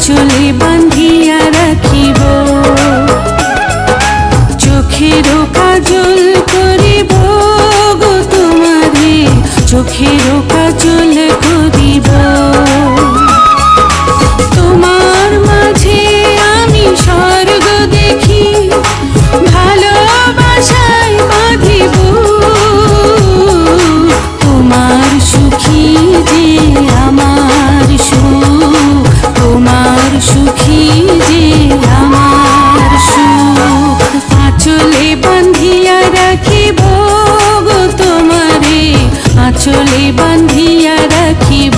আঁচলে বান্ধিয়া রাখিব, চোখেরও কাজল করিব গো তোমারে, চোখেরও কাজল করিব। তোমার মাঝে আমি স্বর্গ দেখি, ভালোবাসায় বাঁধিব। তোমার সুখী যে আমার সুখ, তোমার সুখী যে আমার সুখ। আঁচলে বান্ধিয়া রাখিব গো তোমারে, আঁচলে বান্ধিয়া রাখিব,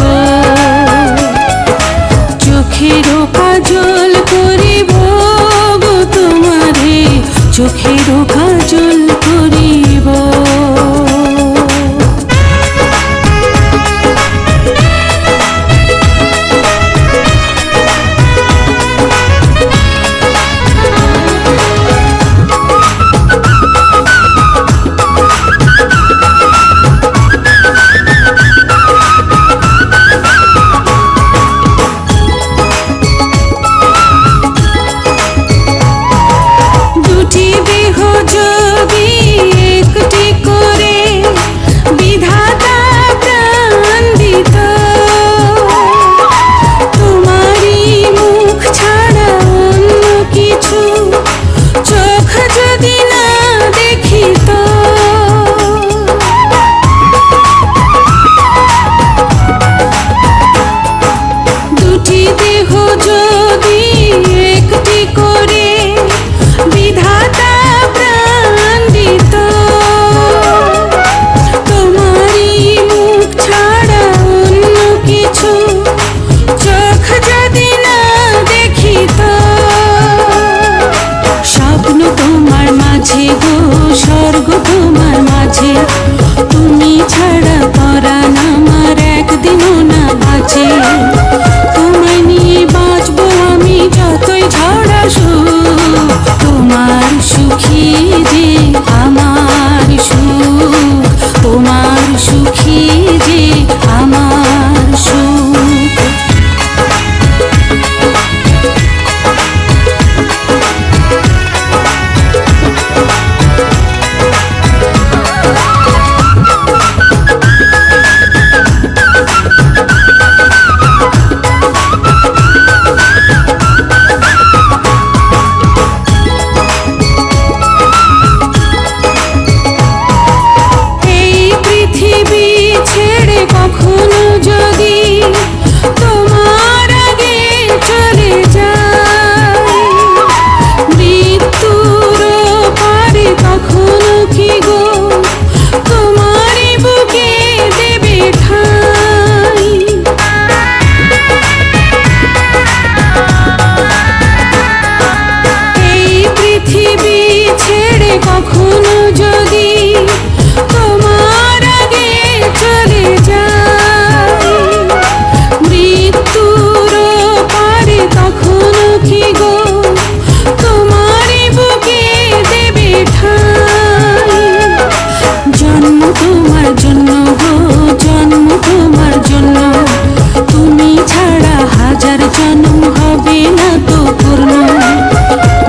চোখেরও কাজল করিব গো তোমারে, চোখেরও কাজল করিব। স্বর্গ তোমার মাঝে, তুমি ছাড়া পরাণ আমার একদিনও না বাঁচে। তোমায় নিয়ে বাঁচবো আমি যতই ঝড় আসুক, তোমার সুখী যে আমার সুখ, তোমার সুখী যে আমার সুখ। কখনো যদি তোমার আগে চলে যায়, মৃত্যুর পারে কখনো কি গো তোমারই বুকে দেবে ঠাঁই। এই পৃথিবী ছেড়ে কখনো যদি তোমার আগে চলে যায়, মৃত্যুর পারে কখনো কি গো তোমারই বুকে দেবে ঠাঁই। জন্ম তোমার জন্য গো, জন্ম তোমার জন্য, তুমি ছাড়া হাজার জন্ম হবে না তো পূর্ণ।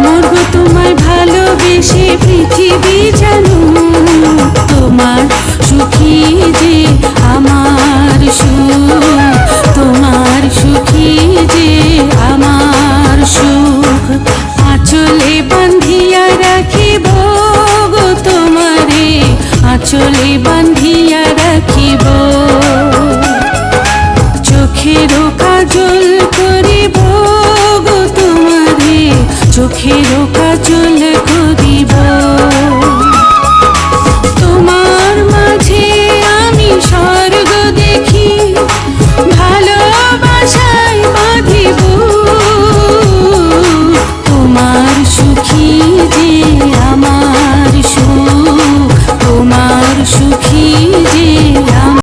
মরব তোমায় ভালোবেসে পৃথিবী জানো, তোমার সুখী যে আমার সুখ, তোমার সুখী যে আমার সুখ। আঁচলে বান্ধিয়া রাখিব গো তোমারে, আঁচলে বান্ধিয়া রাখিব, চোখেরও কাজল করিব গো তোমারে, চোখেরও কাজল